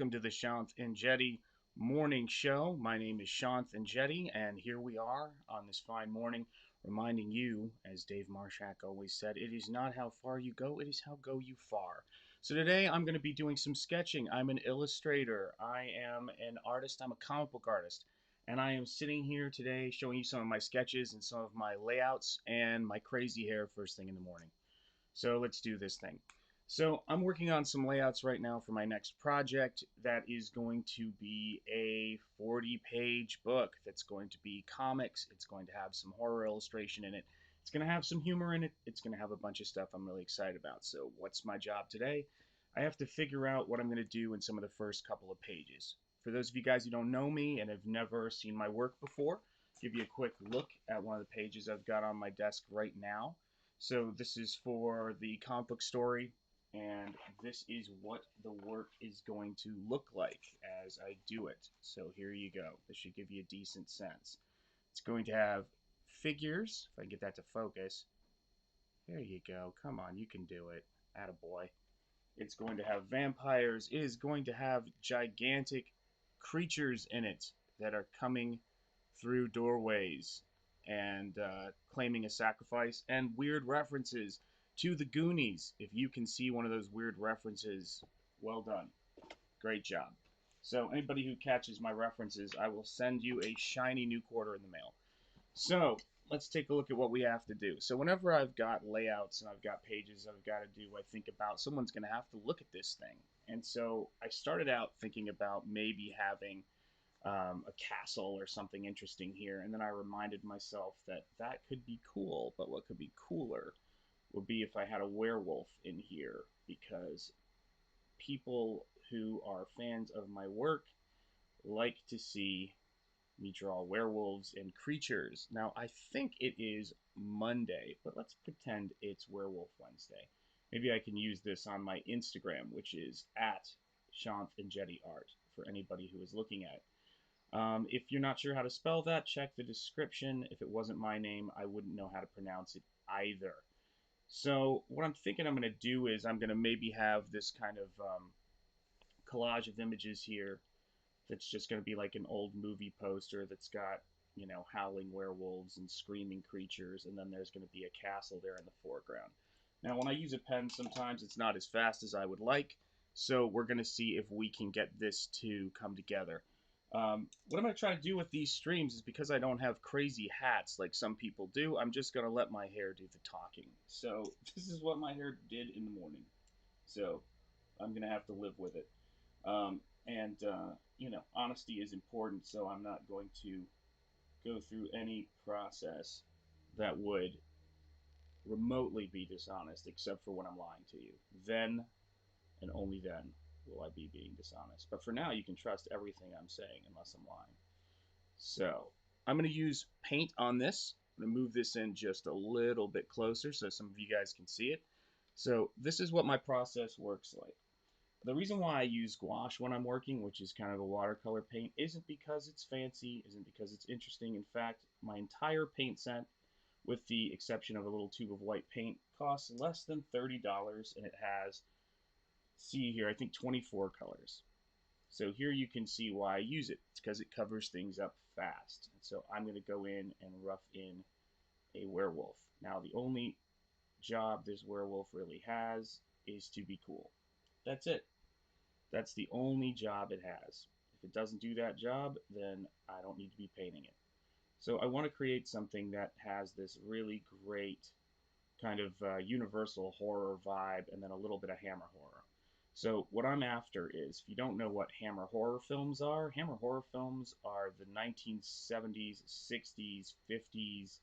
Welcome to the Shanth and Jetty morning show. My name is Shanth and Jetty, and here we are on this fine morning, reminding you, as Dave Marshak always said, it is not how far you go, it is how go you far. So today I'm going to be doing some sketching. I'm an illustrator, I am an artist, I'm a comic book artist, and I am sitting here today showing you some of my sketches and some of my layouts and my crazy hair first thing in the morning. So let's do this thing. So I'm working on some layouts right now for my next project that is going to be a 40-page book that's going to be comics. It's going to have some horror illustration in it. It's going to have some humor in it. It's going to have a bunch of stuff I'm really excited about. So what's my job today? I have to figure out what I'm going to do in some of the first couple of pages. For those of you guys who don't know me and have never seen my work before, give you a quick look at one of the pages I've got on my desk right now. So this is for the comic book story, and this is what the work is going to look like as I do it. So here you go. This should give you a decent sense. It's going to have figures, if I can get that to focus. There you go. Come on, you can do it. Attaboy. It's going to have vampires. It is going to have gigantic creatures in it that are coming through doorways and claiming a sacrifice, and weird references to the Goonies. If you can see one of those weird references, well done. Great job. So, anybody who catches my references, I will send you a shiny new quarter in the mail. So, let's take a look at what we have to do. So, whenever I've got layouts and I've got pages I've got to do, I think about someone's going to have to look at this thing. And so, I started out thinking about maybe having a castle or something interesting here. And then I reminded myself that that could be cool, but what could be cooler would be if I had a werewolf in here, because people who are fans of my work like to see me draw werewolves and creatures. Now, I think it is Monday, but let's pretend it's Werewolf Wednesday. Maybe I can use this on my Instagram, which is at Shanth and Jetty Art, for anybody who is looking at it. If you're not sure how to spell that, check the description. If it wasn't my name, I wouldn't know how to pronounce it either. So what I'm thinking I'm going to do is I'm going to maybe have this kind of collage of images here that's just going to be like an old movie poster that's got, you know, howling werewolves and screaming creatures, and then there's going to be a castle there in the foreground. Now, when I use a pen, sometimes it's not as fast as I would like, so we're going to see if we can get this to come together. What I'm going to try to do with these streams is, because I don't have crazy hats like some people do, I'm just going to let my hair do the talking. So this is what my hair did in the morning. So I'm going to have to live with it. And you know, honesty is important, so I'm not going to go through any process that would remotely be dishonest, except for when I'm lying to you. Then, and only then, will I be being dishonest. But for now, you can trust everything I'm saying unless I'm lying. So, I'm going to use paint on this. I'm going to move this in just a little bit closer so some of you guys can see it. So, this is what my process works like. The reason why I use gouache when I'm working, which is kind of a watercolor paint, isn't because it's fancy, isn't because it's interesting. In fact, my entire paint set, with the exception of a little tube of white paint, costs less than $30, and it has, see here, I think 24 colors. So here you can see why I use it. It's because it covers things up fast. And so I'm going to go in and rough in a werewolf. Now, the only job this werewolf really has is to be cool. That's it. That's the only job it has. If it doesn't do that job, then I don't need to be painting it. So I want to create something that has this really great kind of universal horror vibe, and then a little bit of Hammer horror. So what I'm after is, if you don't know what Hammer horror films are the 1970s, 60s, 50s,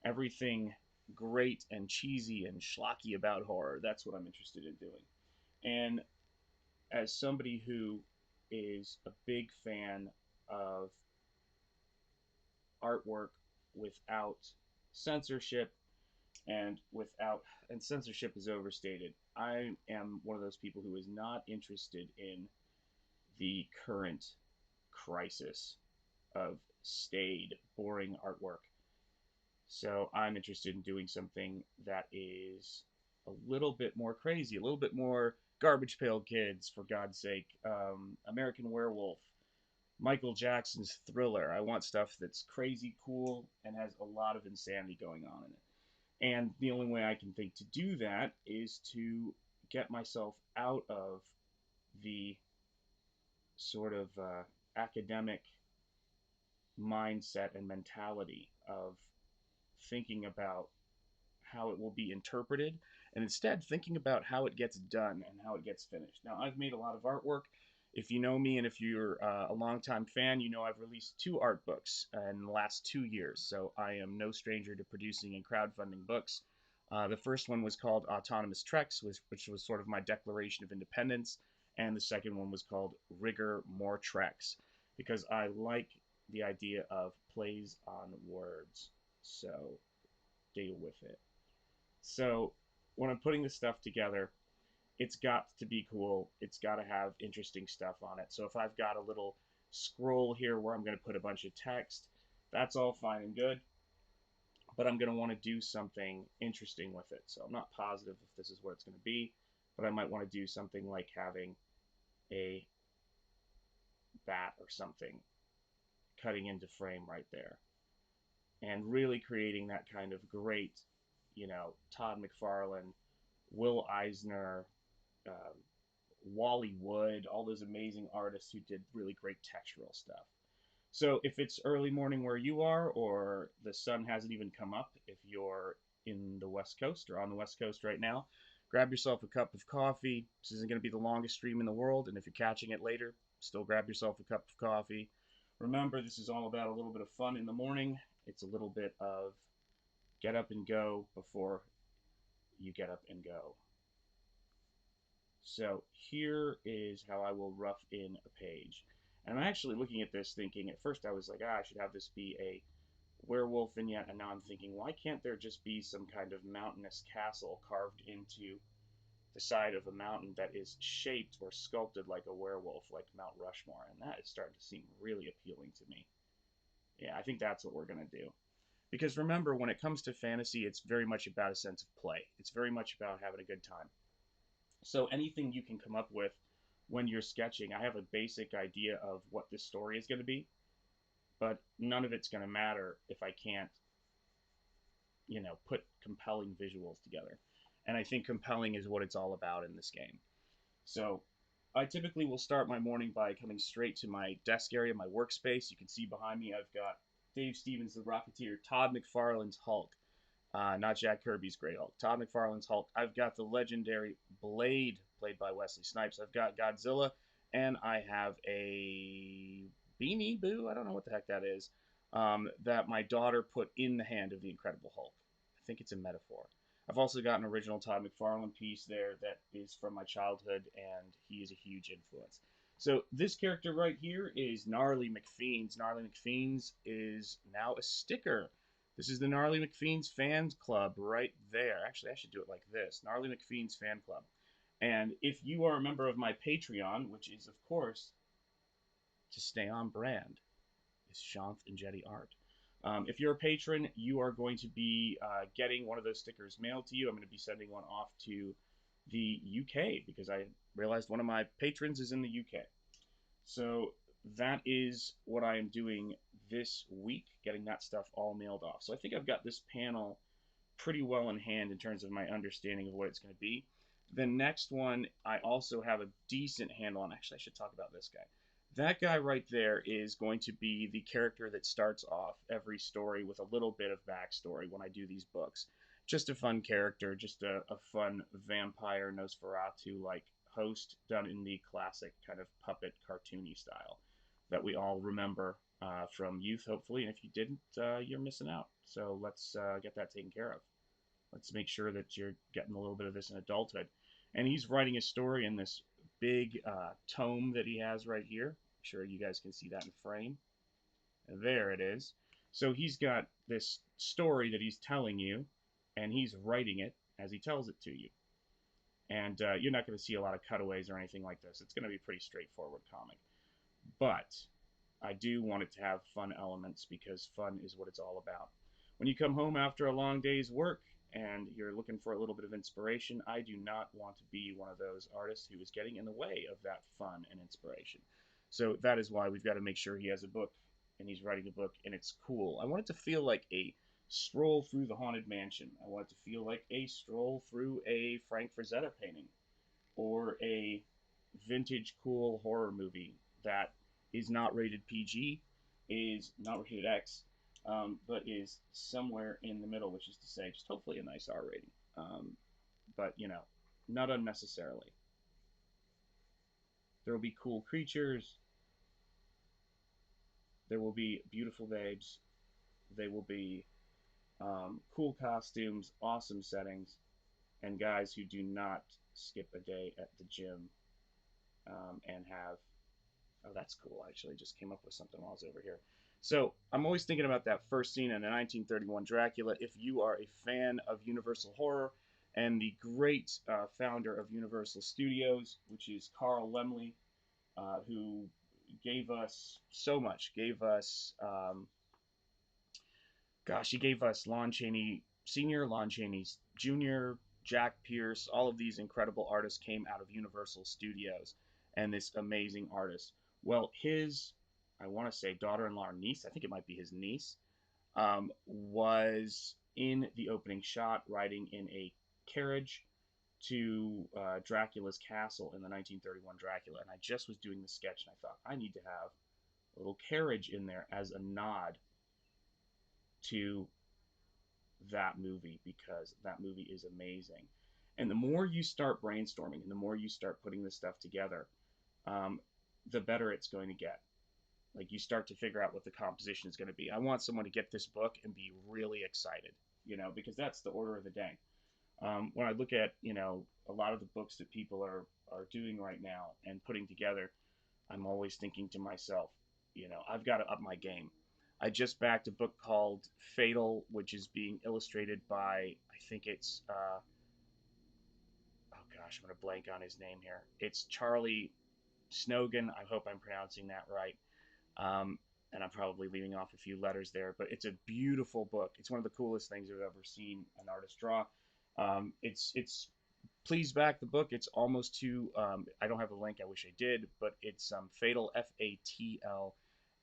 everything great and cheesy and schlocky about horror. That's what I'm interested in doing. And as somebody who is a big fan of artwork without censorship, and censorship is overstated. I am one of those people who is not interested in the current crisis of staid, boring artwork. So I'm interested in doing something that is a little bit more crazy, a little bit more Garbage Pail Kids, for God's sake, American Werewolf, Michael Jackson's Thriller. I want stuff that's crazy cool and has a lot of insanity going on in it. And the only way I can think to do that is to get myself out of the sort of academic mindset and mentality of thinking about how it will be interpreted, and instead thinking about how it gets done and how it gets finished. Now, I've made a lot of artwork. If you know me and if you're a longtime fan, you know I've released 2 art books in the last 2 years, so I am no stranger to producing and crowdfunding books. The first one was called Autonomous Treks, which was sort of my declaration of independence, and the second one was called Rigor More Treks, because I like the idea of plays on words. So deal with it. So when I'm putting this stuff together, it's got to be cool. It's got to have interesting stuff on it. So if I've got a little scroll here where I'm going to put a bunch of text, that's all fine and good. But I'm going to want to do something interesting with it. So I'm not positive if this is what it's going to be, but I might want to do something like having a bat or something cutting into frame right there. And really creating that kind of great, Todd McFarlane, Will Eisner, um, Wally Wood, all those amazing artists who did really great textural stuff. So if it's early morning where you are, or the sun hasn't even come up, if you're in the West Coast or on the West Coast right now, grab yourself a cup of coffee. This isn't going to be the longest stream in the world, and if you're catching it later, still grab yourself a cup of coffee. Remember, this is all about a little bit of fun in the morning. It's a little bit of get up and go before you get up and go. So here is how I will rough in a page. And I'm actually looking at this thinking, at first I was like, I should have this be a werewolf vignette, and now I'm thinking, why can't there just be some kind of mountainous castle carved into the side of a mountain that is shaped or sculpted like a werewolf, like Mount Rushmore? And that is starting to seem really appealing to me. Yeah, I think that's what we're going to do. Because remember, when it comes to fantasy, it's very much about a sense of play. It's very much about having a good time. So anything you can come up with when you're sketching, I have a basic idea of what this story is going to be, but none of it's going to matter if I can't, put compelling visuals together. And I think compelling is what it's all about in this game. So I typically will start my morning by coming straight to my desk area, my workspace. You can see behind me I've got Dave Stevens, the Rocketeer, Todd McFarlane's Hulk, not Jack Kirby's Great Hulk, Todd McFarlane's Hulk. I've got the legendary Blade, played by Wesley Snipes. I've got Godzilla, and I have a Beanie Boo. I don't know what the heck that is. That my daughter put in the hand of the Incredible Hulk. I think it's a metaphor. I've also got an original Todd McFarlane piece there that is from my childhood, and he is a huge influence. So this character right here is Gnarly McFiends. Gnarly McFiends is now a sticker. This is the Gnarly McFiends Fans Club right there. Actually, I should do it like this. Gnarly McFiends Fan Club. And if you are a member of my Patreon, which is, of course, to stay on brand, is Shanth and Jetty Art. If you're a patron, you are going to be getting one of those stickers mailed to you. I'm going to be sending one off to the UK because I realized one of my patrons is in the UK. So that is what I am doing this week, getting that stuff all mailed off. So I think I've got this panel pretty well in hand in terms of my understanding of what it's going to be. The next one, I also have a decent handle on. Actually, I should talk about this guy. That guy right there is going to be the character that starts off every story with a little bit of backstory when I do these books. Just a fun character, just a fun vampire Nosferatu like host done in the classic kind of puppet cartoony style that we all remember from youth, hopefully. And if you didn't, you're missing out. So let's get that taken care of. Let's make sure that you're getting a little bit of this in adulthood. And he's writing a story in this big tome that he has right here. I'm sure you guys can see that in frame. And there it is. So he's got this story that he's telling you, and he's writing it as he tells it to you. And you're not going to see a lot of cutaways or anything like this. It's going to be a pretty straightforward comic. But I do want it to have fun elements because fun is what it's all about. When you come home after a long day's work and you're looking for a little bit of inspiration, I do not want to be one of those artists who is getting in the way of that fun and inspiration. So that is why we've got to make sure he has a book and he's writing a book and it's cool. I want it to feel like a stroll through the Haunted Mansion. I want it to feel like a stroll through a Frank Frazetta painting or a vintage cool horror movie that is not rated PG, is not rated X, but is somewhere in the middle, which is to say, just hopefully a nice R rating. But, not unnecessarily. There will be cool creatures, there will be beautiful babes, they will be cool costumes, awesome settings, and guys who do not skip a day at the gym and have. Oh, that's cool. I actually just came up with something while I was over here. So I'm always thinking about that first scene in the 1931 Dracula. If you are a fan of Universal Horror and the great founder of Universal Studios, which is Carl Laemmle, who gave us so much, he gave us Lon Chaney Sr., Lon Chaney Jr., Jack Pierce. All of these incredible artists came out of Universal Studios, and this amazing artist. Well, I want to say daughter-in-law or niece, I think it might be his niece, was in the opening shot riding in a carriage to Dracula's castle in the 1931 Dracula. And I just was doing the sketch and I thought, I need to have a little carriage in there as a nod to that movie because that movie is amazing. And the more you start brainstorming and the more you start putting this stuff together, um, the better it's going to get. Like you start to figure out what the composition is going to be. I want someone to get this book and be really excited, because that's the order of the day. When I look at, a lot of the books that people are doing right now and putting together, I'm always thinking to myself, I've got to up my game. I just backed a book called Fatal, which is being illustrated by, I think it's, oh gosh, I'm going to blank on his name here. It's Charlie Snogan. I hope I'm pronouncing that right. Um, and I'm probably leaving off a few letters there, but it's a beautiful book. It's one of the coolest things I've ever seen an artist draw. It's please back the book. It's almost to I don't have a link. I wish I did, but it's Fatal FATL,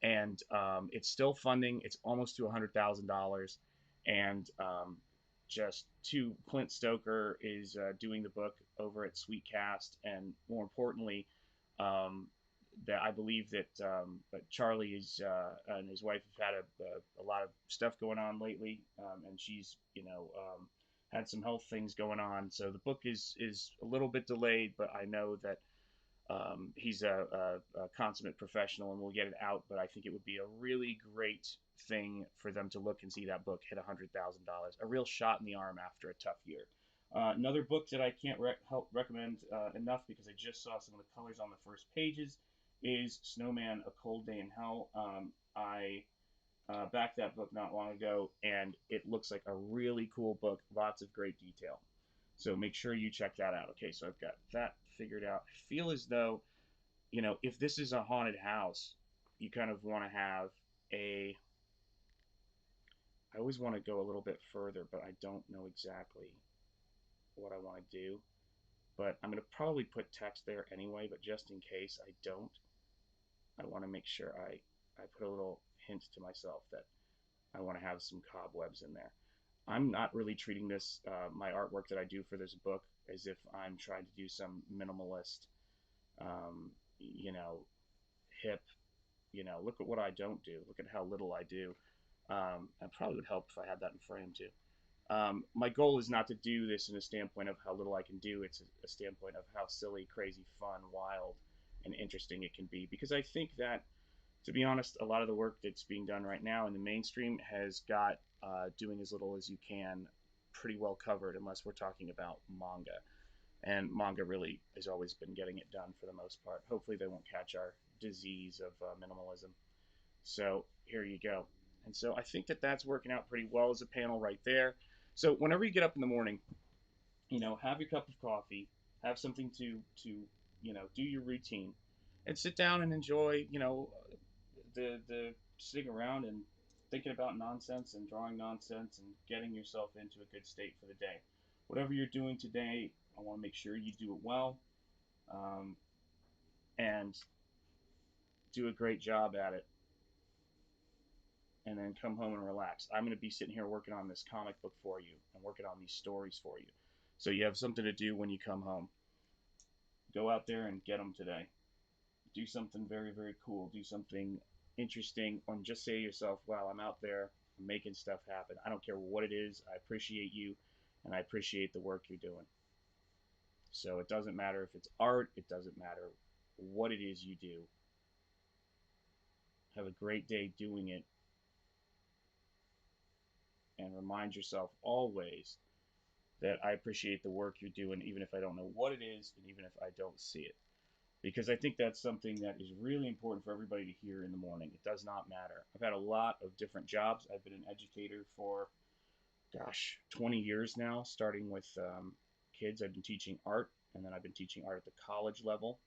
and it's still funding. It's almost to $100,000, and just to Clint Stoker is doing the book over at Sweet Cast, and more importantly, um, that I believe that Charlie is and his wife have had a lot of stuff going on lately, and she's had some health things going on. So the book is a little bit delayed, but I know that he's a consummate professional and we'll get it out. But I think it would be a really great thing for them to look and see that book hit $100,000. A real shot in the arm after a tough year. Another book that I can't help recommend enough because I just saw some of the colors on the first pages is Snowman: A Cold Day in Hell. I backed that book not long ago, and it looks like a really cool book. Lots of great detail. So make sure you check that out. Okay, so I've got that figured out. I feel as though, if this is a haunted house, you kind of want to have a. I always want to go a little bit further, but I don't know exactly what I want to do. But I'm going to probably put text there anyway, but just in case I don't, I want to make sure I put a little hint to myself that I want to have some cobwebs in there. I'm not really treating this, my artwork that I do for this book, as if I'm trying to do some minimalist, um, you know, hip, look at what I don't do. Look at how little I do. It probably would help if I had that in frame too. My goal is not to do this in a standpoint of how little I can do. It's a standpoint of how silly, crazy, fun, wild, and interesting it can be. Because I think that, to be honest, a lot of the work that's being done right now in the mainstream has got doing as little as you can pretty well covered, unless we're talking about manga. And manga really has always been getting it done for the most part. Hopefully, they won't catch our disease of minimalism. So here you go. And so I think that that's working out pretty well as a panel right there. So whenever you get up in the morning, have your cup of coffee, have something to do your routine, and sit down and enjoy, the sitting around and thinking about nonsense and drawing nonsense and getting yourself into a good state for the day. Whatever you're doing today, I want to make sure you do it well, um, and do a great job at it, and then come home and relax. I'm going to be sitting here working on this comic book for you and working on these stories for you. So you have something to do when you come home. Go out there and get them today. Do something very, very cool. Do something interesting, and just say to yourself, wow, I'm out there making stuff happen. I don't care what it is. I appreciate you, and I appreciate the work you're doing. So it doesn't matter if it's art, it doesn't matter what it is you do. Have a great day doing it, and remind yourself always that I appreciate the work you're doing, even if I don't know what it is, and even if I don't see it. Because I think that's something that is really important for everybody to hear in the morning. It does not matter. I've had a lot of different jobs. I've been an educator for, gosh, 20 years now, starting with kids. I've been teaching art, and then I've been teaching art at the college level.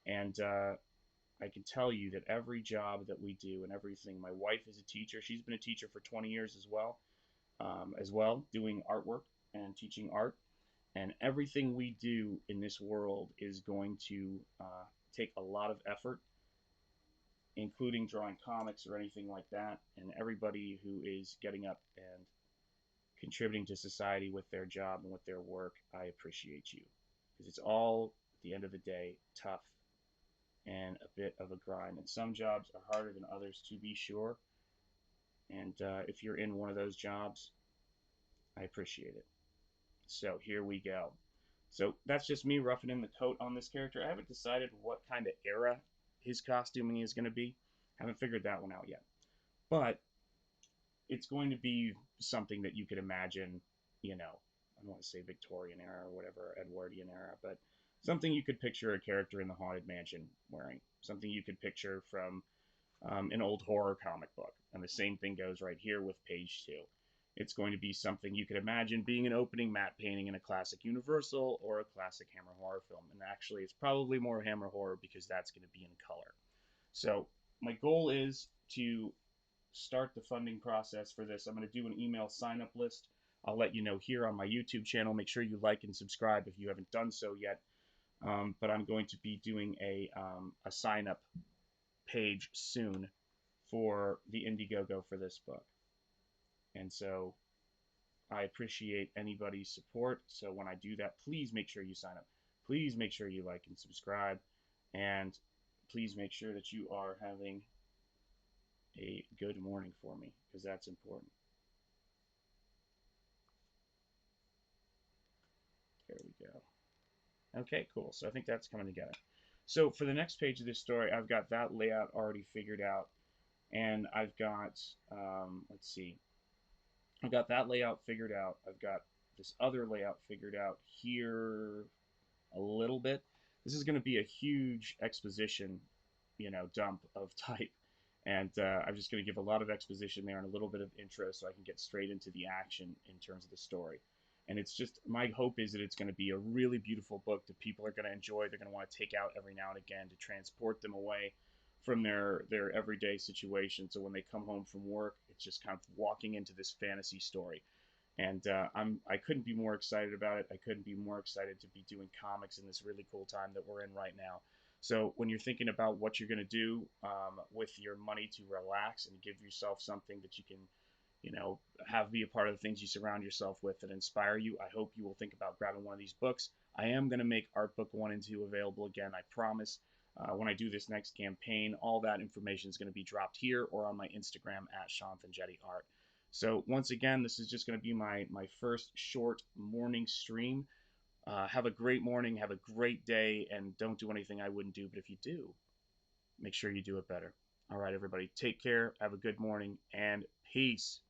And I can tell you that every job that we do and everything, my wife is a teacher. She's been a teacher for 20 years as well, doing artwork and teaching art. And everything we do in this world is going to take a lot of effort, including drawing comics or anything like that. And everybody who is getting up and contributing to society with their job and with their work, I appreciate you. Because it's all, at the end of the day, tough and a bit of a grind. And some jobs are harder than others, to be sure. And if you're in one of those jobs, I appreciate it. So here we go. So that's just me roughing in the coat on this character. I haven't decided what kind of era his costuming is going to be. Haven't figured that one out yet. But it's going to be something that you could imagine, I don't want to say Victorian era or whatever, Edwardian era, but something you could picture a character in the Haunted Mansion wearing. Something you could picture from an old horror comic book. And the same thing goes right here with page 2. It's going to be something you could imagine being an opening matte painting in a classic Universal or a classic Hammer horror film. And actually, it's probably more Hammer horror because that's going to be in color. So my goal is to start the funding process for this. I'm going to do an email sign up list. I'll let you know here on my YouTube channel. Make sure you like and subscribe if you haven't done so yet. But I'm going to be doing a sign up page soon for the Indiegogo for this book. And so I appreciate anybody's support. So when I do that, please make sure you sign up. Please make sure you like and subscribe. And please make sure that you are having a good morning for me, because that's important. There we go. Okay, cool. So I think that's coming together. So for the next page of this story, I've got that layout already figured out. And I've got, let's see, I've got that layout figured out. I've got this other layout figured out here a little bit. This is going to be a huge exposition, dump of type. And I'm just going to give a lot of exposition there and a little bit of intro so I can get straight into the action in terms of the story. And it's just, my hope is that it's going to be a really beautiful book that people are going to enjoy. They're going to want to take out every now and again to transport them away from their everyday situation. So when they come home from work, it's just kind of walking into this fantasy story. And I couldn't be more excited about it. I couldn't be more excited to be doing comics in this really cool time that we're in right now. So when you're thinking about what you're going to do with your money to relax and give yourself something that you can, have be a part of the things you surround yourself with that inspire you, I hope you will think about grabbing one of these books. I am going to make Art Book 1 and 2 available again, I promise. When I do this next campaign, all that information is going to be dropped here or on my Instagram at ShanthanJettyArt. So once again, this is just going to be my first short morning stream. Have a great morning, have a great day, and don't do anything I wouldn't do. But if you do, make sure you do it better. All right, everybody, take care, have a good morning, and peace.